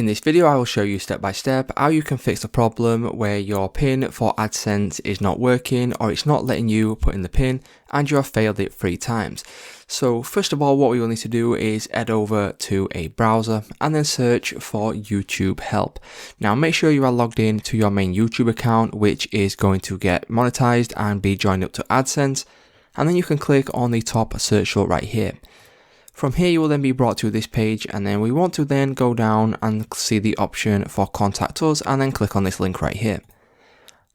In this video, I will show you step by step how you can fix the problem where your pin for Adsense is not working or it's not letting you put in the pin and you have failed it 3 times. So first of all, what we will need to do is head over to a browser and then search for YouTube help. Now make sure you are logged in to your main YouTube account, which is going to get monetized and be joined up to Adsense. And then you can click on the top search result right here. From here, you will then be brought to this page, and then we want to then go down and see the option for contact us and then click on this link right here.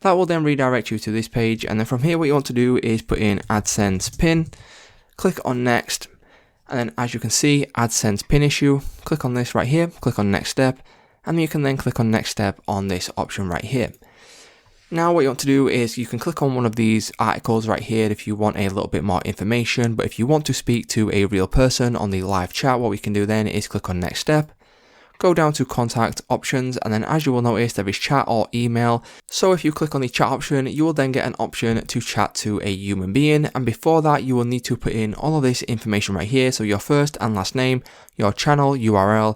That will then redirect you to this page, and then from here what you want to do is put in Adsense pin, click on next, and then as you can see, Adsense pin issue, click on this right here, click on next step, and you can then click on next step on this option right here. Now what you want to do is you can click on one of these articles right here if you want a little bit more information, but if you want to speak to a real person on the live chat, what we can do then is click on next step, go down to contact options, and then as you will notice there is chat or email. So if you click on the chat option, you will then get an option to chat to a human being, and before that you will need to put in all of this information right here, so your first and last name, your channel URL,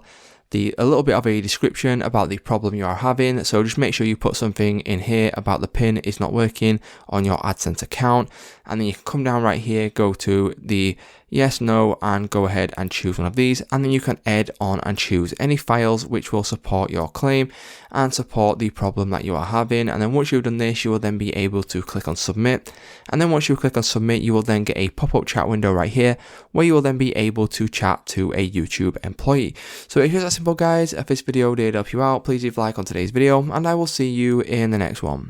a little bit of a description about the problem you are having. So just make sure you put something in here about the pin is not working on your Adsense account, and then you can come down right here, go to the yes, no, and go ahead and choose one of these, and then you can add on and choose any files which will support your claim and support the problem that you are having. And then once you've done this, you will then be able to click on submit, and then once you click on submit, you will then get a pop-up chat window right here where you will then be able to chat to a YouTube employee. So it's just that simple, guys. If this video did help you out, please leave a like on today's video, and I will see you in the next one.